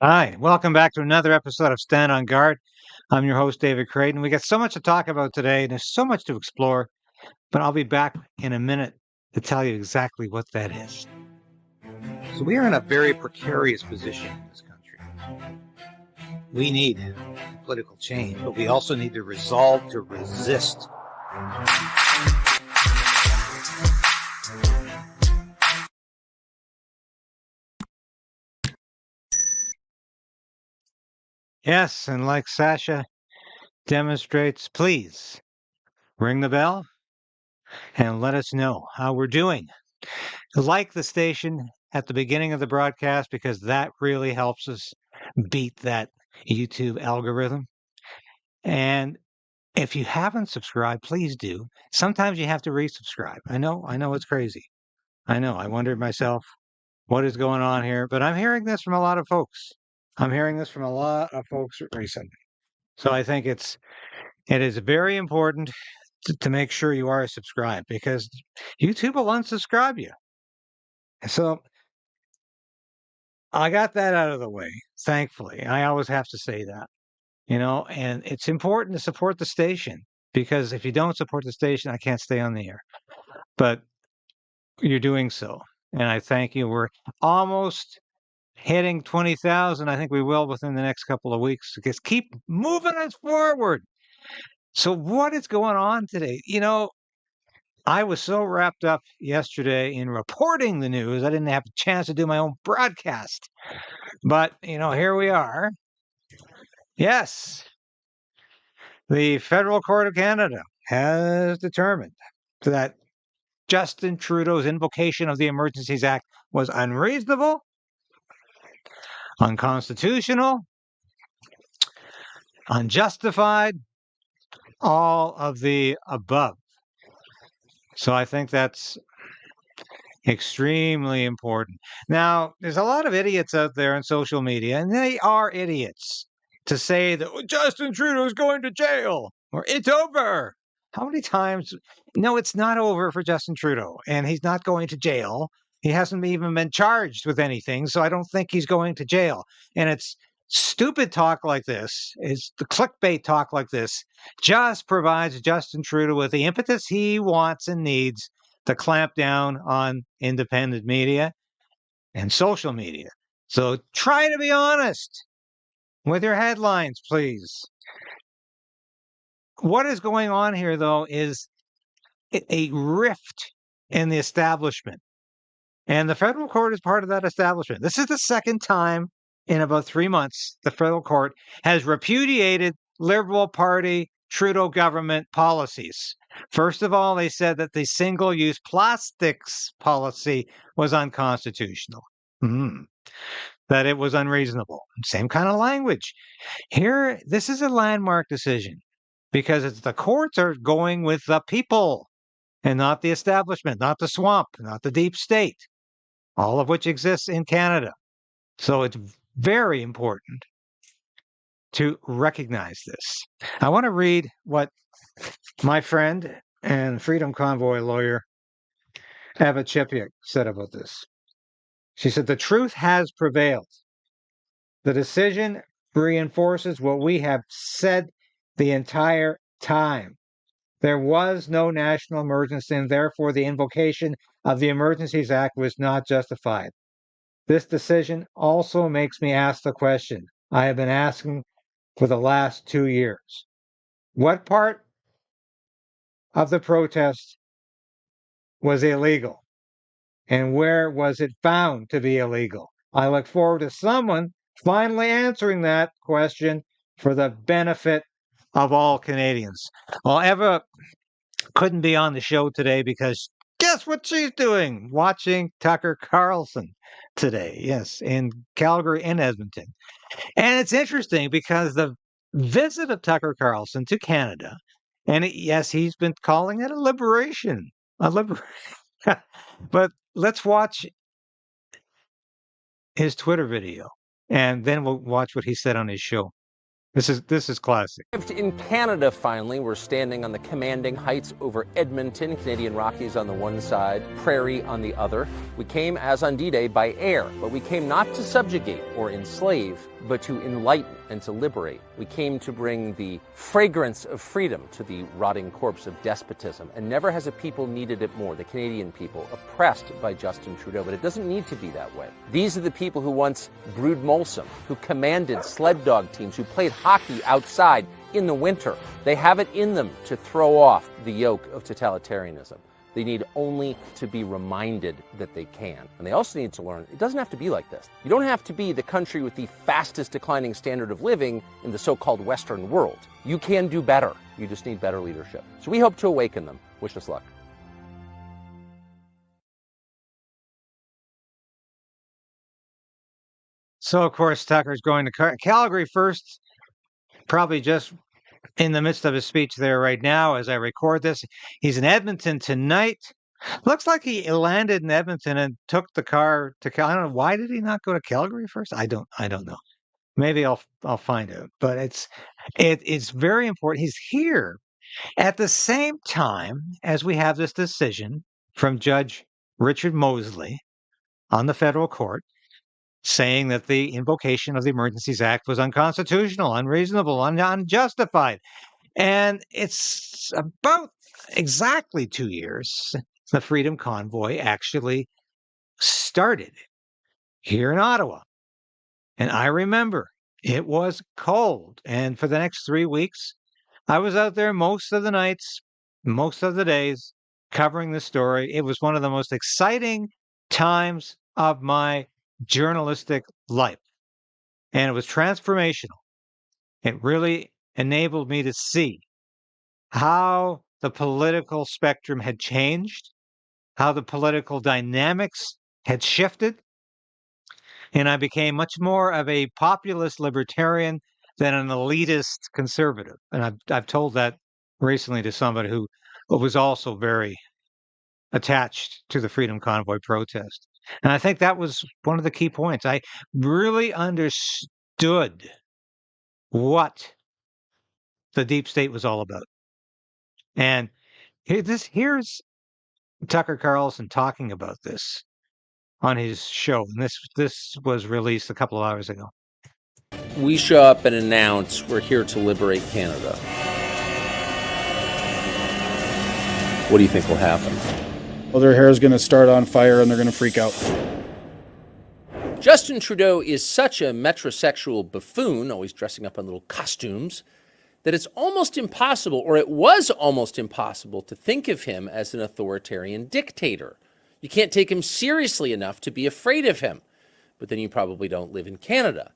Hi, welcome back to another episode of Stand on Guard. I'm your host, David Krayden. We got so much to talk about today, and there's so much to explore, but I'll be back in a minute to tell you exactly what that is. So we are in a very precarious position in this country. We need political change, but we also need to resolve to resist. Yes, and like Sasha demonstrates, please ring the bell and let us know how we're doing. Like the station at the beginning of the broadcast, because that really helps us beat that YouTube algorithm. And if you haven't subscribed, please do. Sometimes you have to resubscribe. I know it's crazy. I know. I wondered myself, what is going on here? But I'm hearing this from a lot of folks. I'm hearing this from a lot of folks recently. So I think it is very important to make sure you are subscribed because YouTube will unsubscribe you. So I got that out of the way, thankfully. I always have to say that, and it's important to support the station because if you don't support the station, I can't stay on the air. But you're doing so. And I thank you. We're almost hitting 20,000. I think we will within the next couple of weeks. Just keep moving us forward. So, what is going on today? I was so wrapped up yesterday in reporting the news, I didn't have a chance to do my own broadcast. But, here we are. Yes, the Federal Court of Canada has determined that Justin Trudeau's invocation of the Emergencies Act was unreasonable, unconstitutional, unjustified, all of the above. So I think that's extremely important. Now, there's a lot of idiots out there on social media, and they are idiots to say that Justin Trudeau is going to jail or it's over. How many times? No, it's not over for Justin Trudeau, and he's not going to jail. He hasn't even been charged with anything, so I don't think he's going to jail. And it's stupid talk like this, is the clickbait talk like this, just provides Justin Trudeau with the impetus he wants and needs to clamp down on independent media and social media. So try to be honest with your headlines, please. What is going on here, though, is a rift in the establishment. And the federal court is part of that establishment. This is the second time in about 3 months the federal court has repudiated Liberal Party Trudeau government policies. First of all, they said that the single-use plastics policy was unconstitutional, that it was unreasonable. Same kind of language. Here, this is a landmark decision because the courts are going with the people and not the establishment, not the swamp, not the deep state, all of which exists in Canada. So it's very important to recognize this. I want to read what my friend and Freedom Convoy lawyer, Eva Chipiuk, said about this. She said, "The truth has prevailed. The decision reinforces what we have said the entire time. There was no national emergency, and therefore the invocation of the Emergencies Act was not justified. This decision also makes me ask the question I have been asking for the last 2 years. What part of the protest was illegal? And where was it found to be illegal? I look forward to someone finally answering that question for the benefit of all Canadians." Well, Eva couldn't be on the show today because guess what she's doing? Watching Tucker Carlson today. Yes, in Calgary and Edmonton. And it's interesting because the visit of Tucker Carlson to Canada, and yes, he's been calling it a liberation. But let's watch his Twitter video, and then we'll watch what he said on his show. This is classic. In Canada, finally, we're standing on the commanding heights over Edmonton, Canadian Rockies on the one side, Prairie on the other. We came, as on D-Day, by air, but we came not to subjugate or enslave, but to enlighten and to liberate. We came to bring the fragrance of freedom to the rotting corpse of despotism, and never has a people needed it more, the Canadian people, oppressed by Justin Trudeau. But it doesn't need to be that way. These are the people who once brewed Molson, who commanded sled dog teams, who played hockey outside in the winter. They have it in them to throw off the yoke of totalitarianism. They need only to be reminded that they can. And they also need to learn it doesn't have to be like this. You don't have to be the country with the fastest declining standard of living in the so-called Western world. You can do better. You just need better leadership. So we hope to awaken them. Wish us luck. So, of course, Tucker's going to Calgary first, probably just in the midst of his speech there right now as I record this. He's in Edmonton tonight. Looks like he landed in Edmonton and took the car to I don't know, why did he not go to Calgary first? I don't know. Maybe I'll find out. But it's very important. He's here at the same time as we have this decision from Judge Richard Mosley on the federal court saying that the invocation of the Emergencies Act was unconstitutional, unreasonable, unjustified. And it's about exactly 2 years the Freedom Convoy actually started here in Ottawa. And I remember it was cold. And for the next 3 weeks, I was out there most of the nights, most of the days, covering the story. It was one of the most exciting times of my journalistic life. And it was transformational. It really enabled me to see how the political spectrum had changed, how the political dynamics had shifted. And I became much more of a populist libertarian than an elitist conservative. And I've told that recently to somebody who was also very attached to the Freedom Convoy protest. And I think that was one of the key points. I really understood what the deep state was all about. And here's Tucker Carlson talking about this on his show. And this was released a couple of hours ago. We show up and announce we're here to liberate Canada. What do you think will happen? Well, their hair is going to start on fire and they're going to freak out. Justin Trudeau is such a metrosexual buffoon, always dressing up in little costumes, that it's almost impossible, or it was almost impossible, to think of him as an authoritarian dictator. You can't take him seriously enough to be afraid of him. But then you probably don't live in Canada.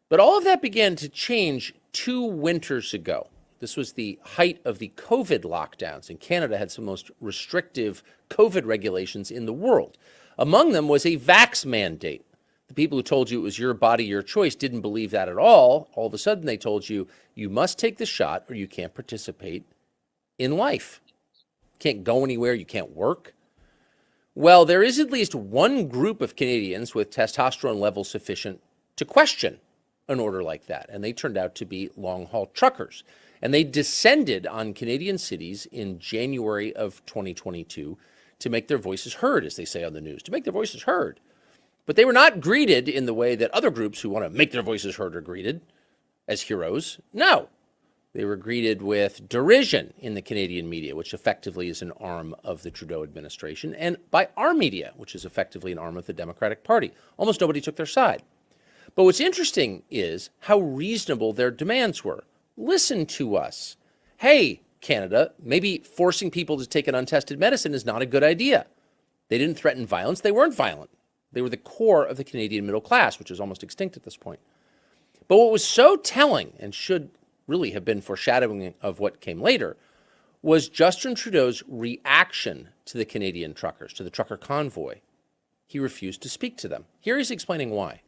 But all of that began to change 2 winters ago. This was the height of the COVID lockdowns, and Canada had some of the most restrictive COVID regulations in the world. Among them was a vax mandate. The people who told you it was your body, your choice didn't believe that at all. All of a sudden, they told you, you must take the shot or you can't participate in life. You can't go anywhere, you can't work. Well, there is at least one group of Canadians with testosterone levels sufficient to question an order like that, and they turned out to be long-haul truckers. And they descended on Canadian cities in January of 2022 to make their voices heard, as they say on the news, to make their voices heard. But they were not greeted in the way that other groups who want to make their voices heard are greeted, as heroes. No. They were greeted with derision in the Canadian media, which effectively is an arm of the Trudeau administration, and by our media, which is effectively an arm of the Democratic Party. Almost nobody took their side. But what's interesting is how reasonable their demands were. Listen to us. Hey, Canada, maybe forcing people to take an untested medicine is not a good idea. They didn't threaten violence. They weren't violent. They were the core of the Canadian middle class, which is almost extinct at this point. But what was so telling, and should really have been foreshadowing of what came later, was Justin Trudeau's reaction to the Canadian truckers, to the trucker convoy. He refused to speak to them. Here he's explaining why.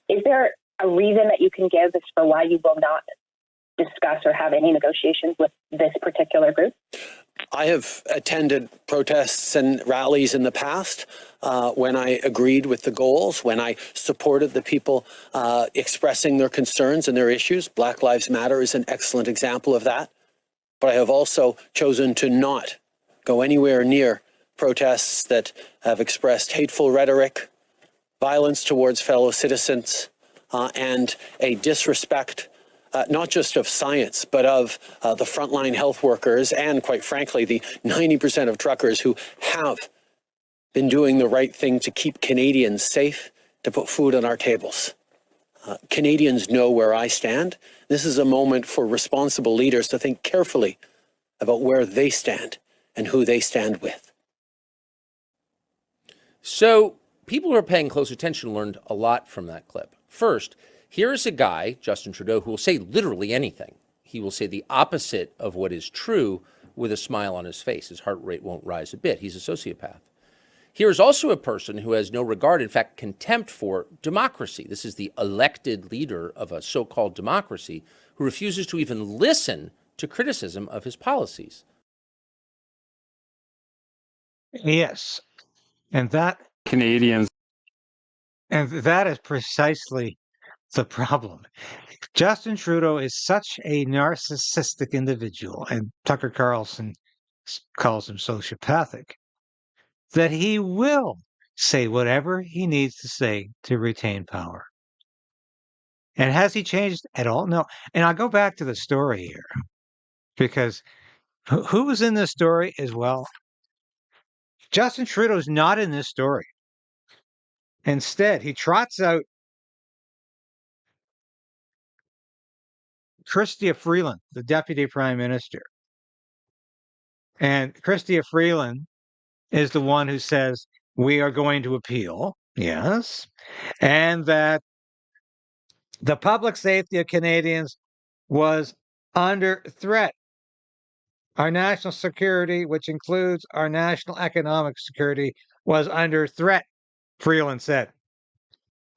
Is there a reason that you can give as for why you will not discuss or have any negotiations with this particular group? I have attended protests and rallies in the past when I agreed with the goals, when I supported the people expressing their concerns and their issues. Black Lives Matter is an excellent example of that. But I have also chosen to not go anywhere near protests that have expressed hateful rhetoric, violence towards fellow citizens, and a disrespect not just of science, but of the frontline health workers and, quite frankly, the 90% of truckers who have been doing the right thing to keep Canadians safe, to put food on our tables. Canadians know where I stand. This is a moment for responsible leaders to think carefully about where they stand and who they stand with. So people who are paying close attention learned a lot from that clip. First, here's a guy, Justin Trudeau, who will say literally anything. He will say the opposite of what is true with a smile on his face. His heart rate won't rise a bit. He's a sociopath. Here is also a person who has no regard, in fact, contempt for democracy. This is the elected leader of a so-called democracy who refuses to even listen to criticism of his policies. Yes. And that Canadians. And that is precisely the problem. Justin Trudeau is such a narcissistic individual, and Tucker Carlson calls him sociopathic, that he will say whatever he needs to say to retain power. And has he changed at all? No. And I'll go back to the story here, because who was in this story as well? Justin Trudeau's not in this story. Instead, he trots out Chrystia Freeland, the Deputy Prime Minister. And Chrystia Freeland is the one who says, we are going to appeal, yes, and that the public safety of Canadians was under threat. Our national security, which includes our national economic security, was under threat, Freeland said.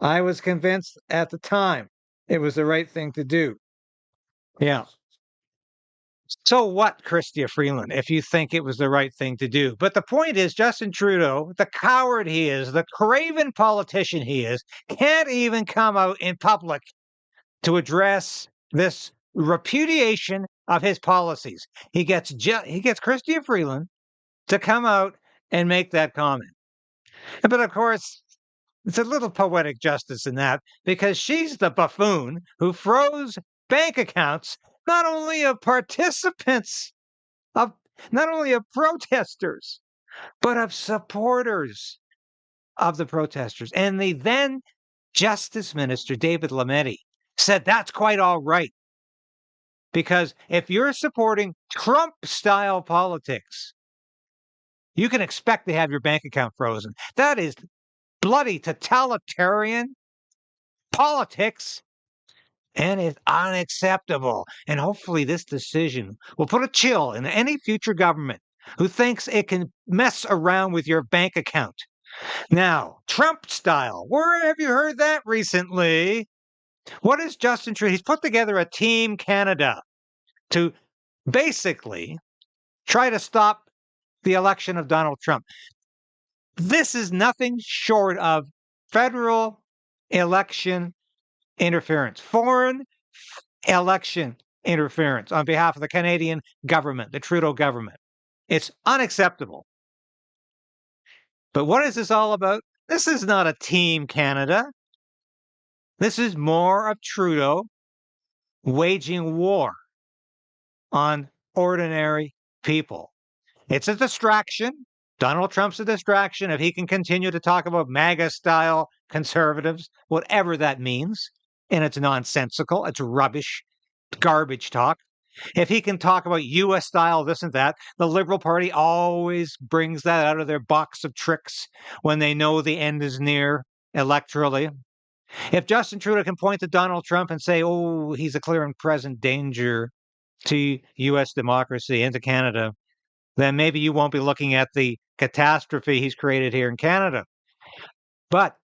I was convinced at the time it was the right thing to do. Yeah. So what, Chrystia Freeland, if you think it was the right thing to do? But the point is, Justin Trudeau, the coward he is, the craven politician he is, can't even come out in public to address this repudiation of his policies. He gets Chrystia Freeland to come out and make that comment. But of course, it's a little poetic justice in that, because she's the buffoon who froze bank accounts not only of participants, not only of protesters, but of supporters of the protesters. And the then Justice Minister, David Lametti, said that's quite all right. Because if you're supporting Trump-style politics, you can expect to have your bank account frozen. That is bloody totalitarian politics, and it's unacceptable. And hopefully this decision will put a chill in any future government who thinks it can mess around with your bank account. Now, Trump style, where have you heard that recently? What is Justin Trudeau? He's put together a Team Canada to basically try to stop the election of Donald Trump. This is nothing short of federal election interference, foreign election interference on behalf of the Canadian government, the Trudeau government. It's unacceptable. But what is this all about? This is not a Team Canada. This is more of Trudeau waging war on ordinary people. It's a distraction. Donald Trump's a distraction. If he can continue to talk about MAGA-style conservatives, whatever that means, and it's nonsensical, it's rubbish, garbage talk. If he can talk about U.S. style this and that, the Liberal Party always brings that out of their box of tricks when they know the end is near electorally. If Justin Trudeau can point to Donald Trump and say, oh, he's a clear and present danger to U.S. democracy and to Canada, then maybe you won't be looking at the catastrophe he's created here in Canada. But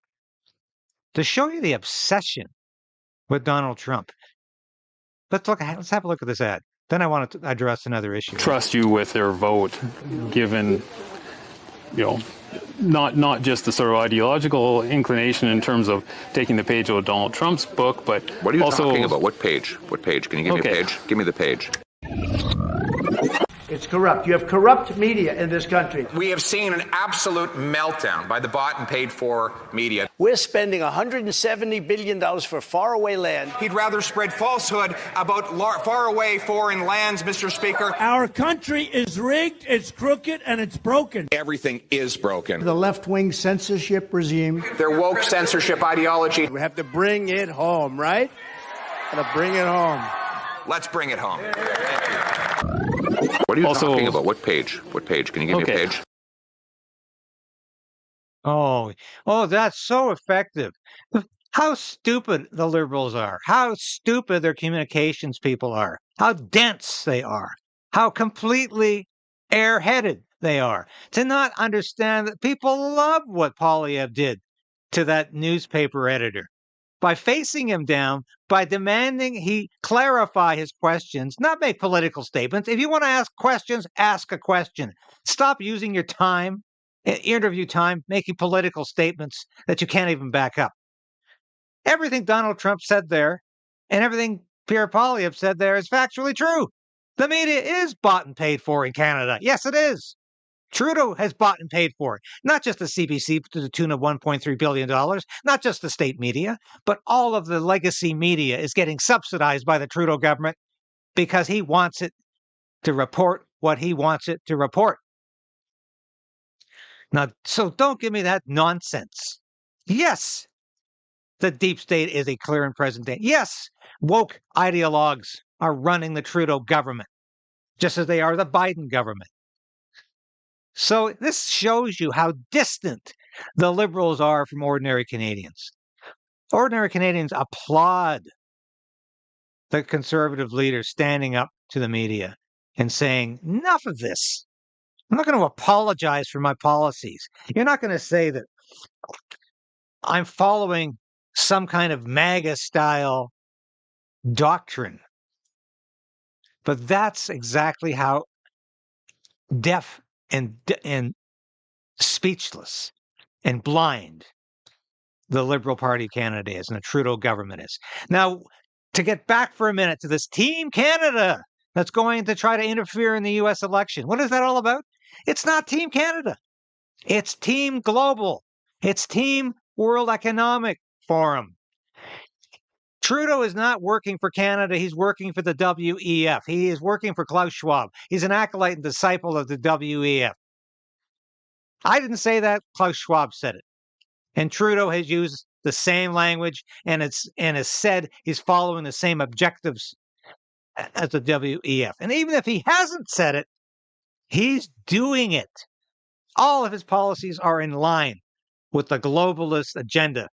to show you the obsession with Donald Trump, let's have a look at this ad. Then I want to address another issue. Trust you with their vote, given, not just the sort of ideological inclination in terms of taking the page out of Donald Trump's book, but what are you also talking about? What page? What page? Can you give me a page? Give me the page. It's corrupt. You have corrupt media in this country. We have seen an absolute meltdown by the bought and paid for media. We're spending $170 billion for faraway land. He'd rather spread falsehood about faraway foreign lands, Mr. Speaker. Our country is rigged, it's crooked, and it's broken. Everything is broken. The left-wing censorship regime. Their woke censorship ideology. We have to bring it home, right? Got to bring it home. Let's bring it home. What are you talking about? What page? What page? Can you give me a page? Oh, that's so effective. How stupid the Liberals are. How stupid their communications people are. How dense they are. How completely airheaded they are. To not understand that people love what Poilievre did to that newspaper editor. By facing him down, by demanding he clarify his questions, not make political statements. If you want to ask questions, ask a question. Stop using your time, interview time, making political statements that you can't even back up. Everything Donald Trump said there and everything Pierre Poilievre said there is factually true. The media is bought and paid for in Canada. Yes, it is. Trudeau has bought and paid for it. Not just the CBC to the tune of $1.3 billion, not just the state media, but all of the legacy media is getting subsidized by the Trudeau government because he wants it to report what he wants it to report. Now, so don't give me that nonsense. Yes, the deep state is a clear and present danger. Yes, woke ideologues are running the Trudeau government, just as they are the Biden government. So this shows you how distant the Liberals are from ordinary Canadians. Ordinary Canadians applaud the Conservative leaders standing up to the media and saying, enough of this. I'm not going to apologize for my policies. You're not going to say that I'm following some kind of MAGA-style doctrine. But that's exactly how deaf and speechless and blind the Liberal Party of Canada is and the Trudeau government is. Now, to get back for a minute to this Team Canada that's going to try to interfere in the U.S. election. What is that all about? It's not Team Canada. It's Team Global. It's Team World Economic Forum. Trudeau is not working for Canada. He's working for the WEF. He is working for Klaus Schwab. He's an acolyte and disciple of the WEF. I didn't say that. Klaus Schwab said it. And Trudeau has used the same language and has said he's following the same objectives as the WEF. And even if he hasn't said it, he's doing it. All of his policies are in line with the globalist agenda.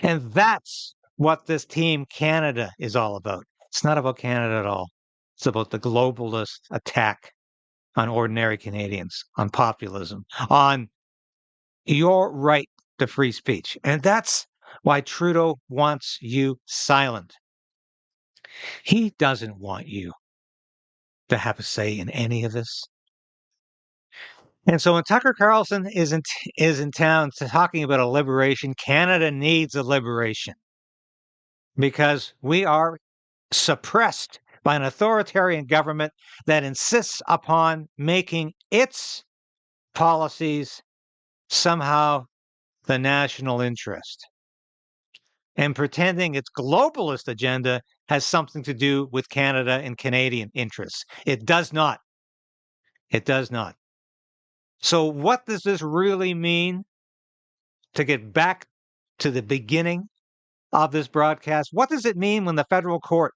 And that's what this Team Canada is all about. It's not about Canada at all. It's about the globalist attack on ordinary Canadians, on populism, on your right to free speech. And that's why Trudeau wants you silent. He doesn't want you to have a say in any of this. And so when Tucker Carlson is in town talking about a liberation, Canada needs a liberation. Because we are suppressed by an authoritarian government that insists upon making its policies somehow the national interest and pretending its globalist agenda has something to do with Canada and Canadian interests. It does not. It does not. So what does this really mean? To get back to the beginning of this broadcast, what does it mean when the federal court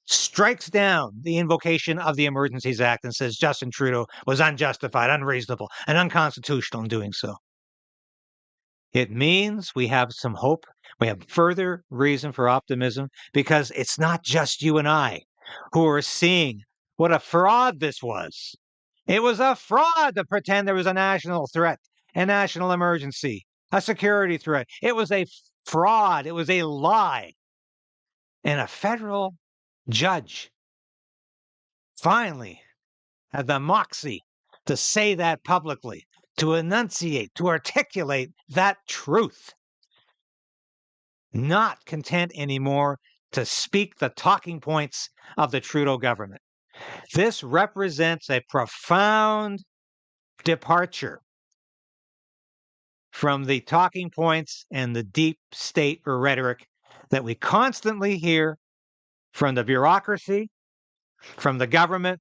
strikes down the invocation of the Emergencies Act and says Justin Trudeau was unjustified, unreasonable, and unconstitutional in doing so? It means we have some hope. We have further reason for optimism because it's not just you and I who are seeing what a fraud this was. It was a fraud to pretend there was a national threat, a national emergency, a security threat. It was a fraud. It was a lie. And a federal judge finally had the moxie to say that publicly, to enunciate, to articulate that truth. Not content anymore to speak the talking points of the Trudeau government. This represents a profound departure from the talking points and the deep state rhetoric that we constantly hear from the bureaucracy, from the government,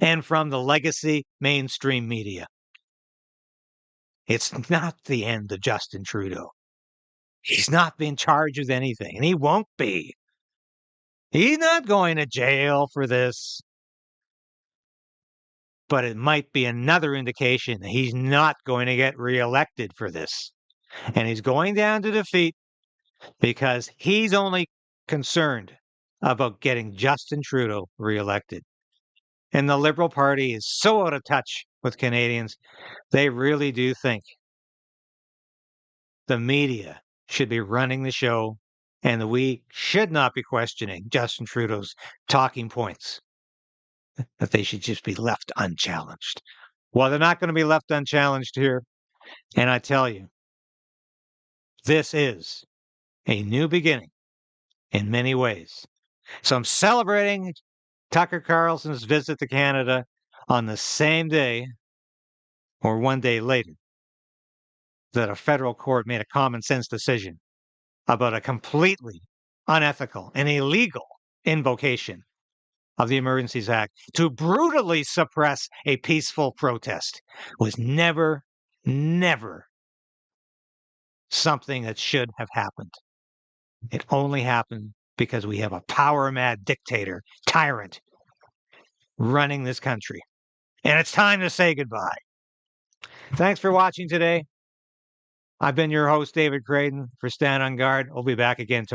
and from the legacy mainstream media. It's not the end of Justin Trudeau. He's not being charged with anything, and he won't be. He's not going to jail for this. But it might be another indication that he's not going to get reelected for this. And he's going down to defeat because he's only concerned about getting Justin Trudeau reelected. And the Liberal Party is so out of touch with Canadians, they really do think the media should be running the show and that we should not be questioning Justin Trudeau's talking points, that they should just be left unchallenged. Well, they're not going to be left unchallenged here. And I tell you, this is a new beginning in many ways. So I'm celebrating Tucker Carlson's visit to Canada on the same day or one day later that a federal court made a common sense decision about a completely unethical and illegal invocation of the Emergencies Act to brutally suppress a peaceful protest was never something that should have happened. It only happened because we have a power-mad dictator, tyrant, running this country. And it's time to say goodbye. Thanks for watching today. I've been your host, David Krayden, for Stand on Guard. We'll be back again tomorrow.